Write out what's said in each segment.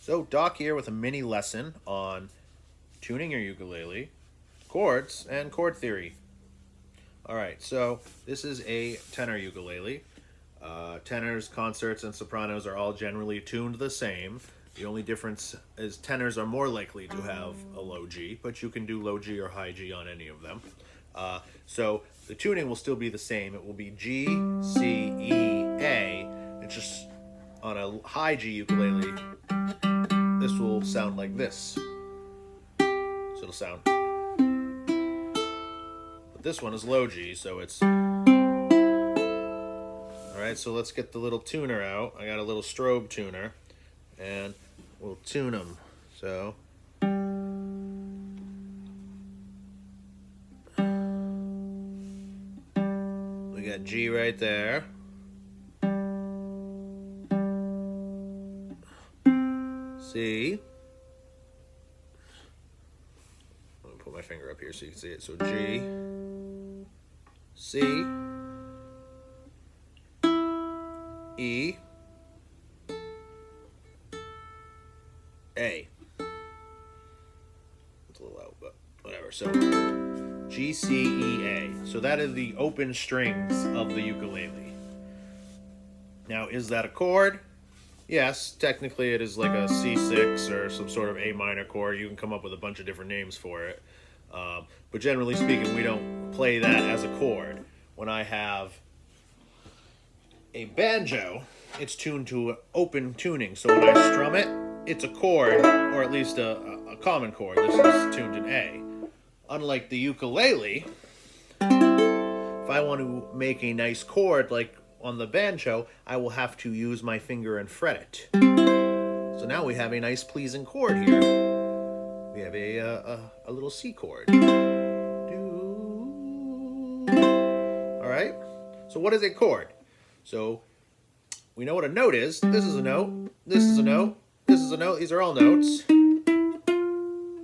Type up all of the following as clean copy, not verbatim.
So Doc here with a mini lesson on tuning your ukulele, chords, and chord theory. Alright, so this is a tenor ukulele. Tenors, concerts, and sopranos are all generally tuned the same. The only difference is tenors are more likely to have a low G, but you can do low G or high G on any of them. So the tuning will still be the same. It will be G, C, E, A. It's just on a high G ukulele, this will sound like this. So it'll sound. But this one is low G, so it's. Alright, so let's get the little tuner out. I got a little strobe tuner, and we'll tune them. So. We got G right there. C. Let me put my finger up here so you can see it. So G, C, E, A. It's a little out, but whatever. So G, C, E, A. So that is the open strings of the ukulele. Now, is that a chord? Yes, technically it is like a C6 or some sort of A minor chord. You can come up with a bunch of different names for it. But generally speaking, we don't play that as a chord. When I have a banjo, it's tuned to an open tuning. So when I strum it, it's a chord, or at least a common chord. This is tuned in A. Unlike the ukulele, if I want to make a nice chord like on the banjo, I will have to use my finger and fret it. So now we have a nice pleasing chord here. We have a little C chord. Alright, so what is a chord? So we know what a note is. This is a note, this is a note, this is a note. These are all notes.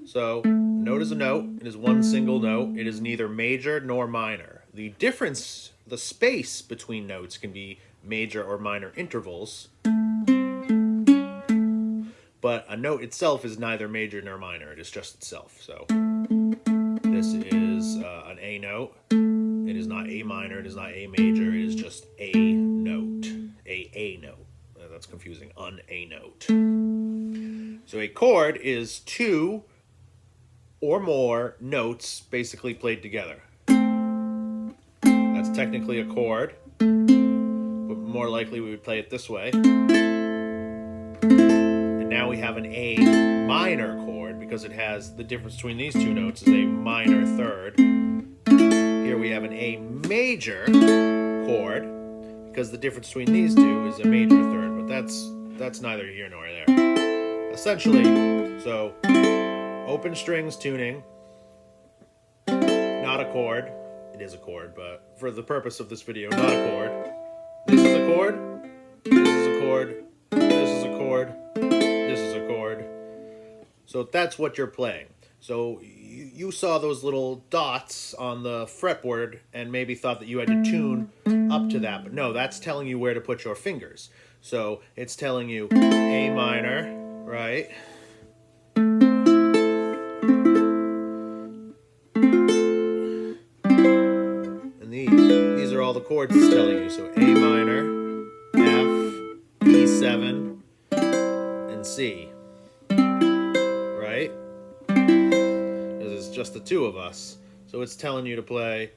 So a note is a note. It is one single note. It is neither major nor minor. The difference, the space between notes can be major or minor intervals, but a note itself is neither major nor minor. It is just itself. So this is an A note. It is not A minor. It is not A major. It is just A note. A note. That's confusing. A note. So a chord is two or more notes basically played together. That's technically a chord, but more likely we would play it this way. And now we have an A minor chord because it has the difference between these two notes is a minor third. Here we have an A major chord because the difference between these two is a major third, but that's neither here nor there. Essentially, so open strings tuning, not a chord. It is a chord, but for the purpose of this video, not a chord. This is a chord, this is a chord, this is a chord, this is a chord. So that's what you're playing. So you saw those little dots on the fretboard and maybe thought that you had to tune up to that, but no, that's telling you where to put your fingers. So it's telling you A minor, right? These are all the chords it's telling you. So A minor, F, E7, and C. Right? Because it's just the two of us. So it's telling you to play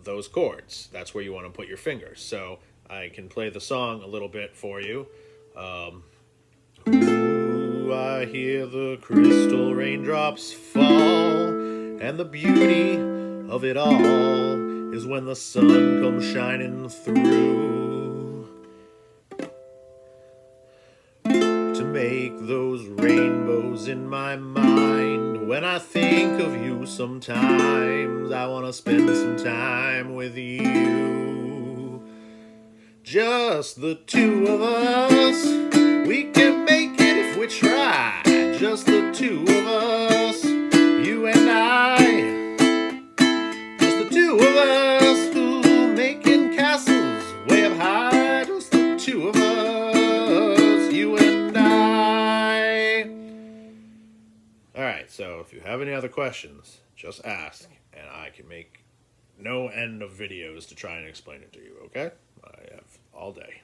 those chords. That's where you want to put your fingers. So I can play the song a little bit for you. Ooh, I hear the crystal raindrops fall, and the beauty of it all is when the sun comes shining through to make those rainbows in my mind. When I think of you sometimes, I want to spend some time with you. Just the two of us, we can make it if we try. Just the two of us, you and I. Just the two of us who making castles way up high. Just the two of us, you and I. All right, so if you have any other questions, just ask, and I can make no end of videos to try and explain it to you, okay? I have all day.